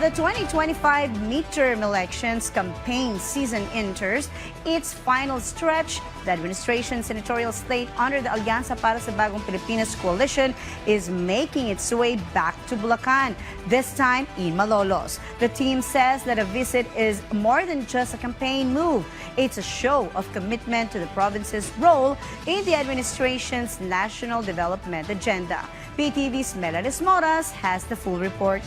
the 2025 midterm elections campaign season enters its final stretch, the administration's senatorial slate under the Alianza para sa Bagong Pilipinas coalition is making its way back to Bulacan, this time in Malolos. The team says that a visit is more than just a campaign move. It's a show of commitment to the province's role in the administration's national development agenda. PTV's Melanie Moras has the full report.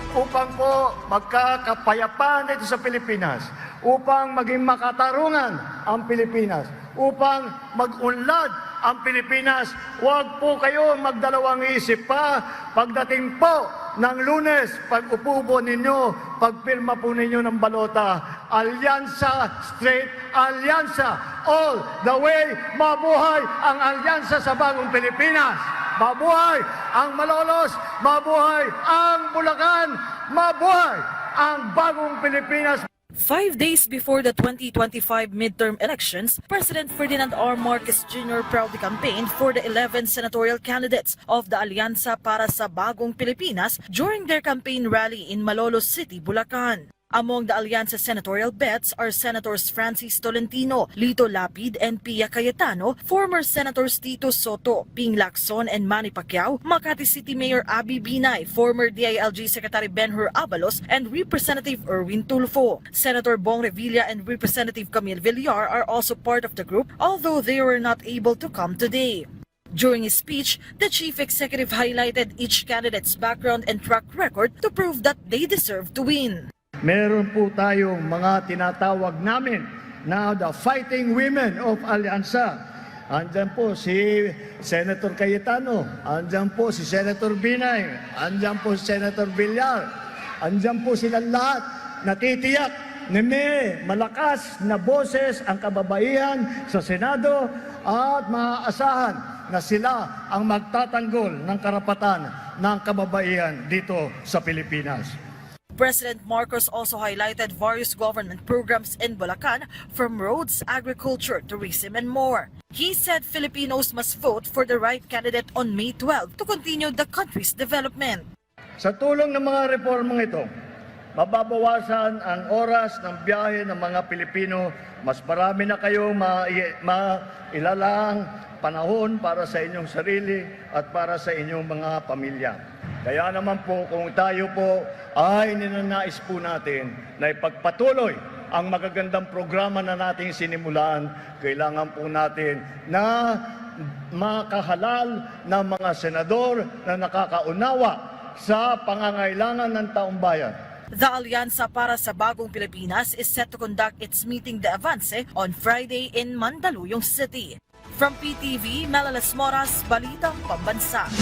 Upang po magkakapayapaan dito sa Pilipinas, upang maging makatarungan ang Pilipinas, upang mag-unlad ang Pilipinas, huwag po kayo magdalawang isip pa pagdating po ng Lunes, pag-upo po ninyo, pagpirma po ninyo ng balota. Alyansa, straight alyansa, all the way, mabuhay ang alyansa sa Bagong Pilipinas. Mabuhay ang Malolos, mabuhay ang Bulacan, mabuhay ang Bagong Pilipinas. 5 days before the 2025 midterm elections, President Ferdinand R. Marcos Jr. proudly campaigned for the 11 senatorial candidates of the Alianza para sa Bagong Pilipinas during their campaign rally in Malolos City, Bulacan. Among the Alianza senatorial bets are Senators Francis Tolentino, Lito Lapid, and Pia Cayetano, former Senators Tito Soto, Ping Lacson, and Manny Pacquiao, Makati City Mayor Abby Binay, former DILG Secretary Ben-Hur Abalos, and Representative Erwin Tulfo. Senator Bong Revilla and Representative Camille Villar are also part of the group, although they were not able to come today. During his speech, the chief executive highlighted each candidate's background and track record to prove that they deserve to win. Meron po tayong mga tinatawag namin na the fighting women of Alianza. Andyan po si Senator Cayetano, andyan po si Senator Binay, andyan po si Senator Villar, andyan po silang lahat natitiyak na may malakas na boses ang kababaihan sa Senado at maaasahan na sila ang magtatanggol ng karapatan ng kababaihan dito sa Pilipinas. President Marcos also highlighted various government programs in Bulacan, from roads, agriculture, tourism, and more. He said Filipinos must vote for the right candidate on May 12 to continue the country's development. Sa tulong ng mga reformang ito, mababawasan ang oras ng biyahe ng mga Pilipino. Mas marami na kayong mailalang panahon para sa inyong sarili at para sa inyong mga pamilya. Kaya naman po kung tayo po ay ninanais po natin na ipagpatuloy ang magagandang programa na nating sinimulan, kailangan po natin na makahalal ng mga senador na nakakaunawa sa pangangailangan ng taong bayan. The Alianza para sa Bagong Pilipinas is set to conduct its meeting de avance on Friday in Mandaluyong City. From PTV, Melanie Moras, Balitang Pambansa.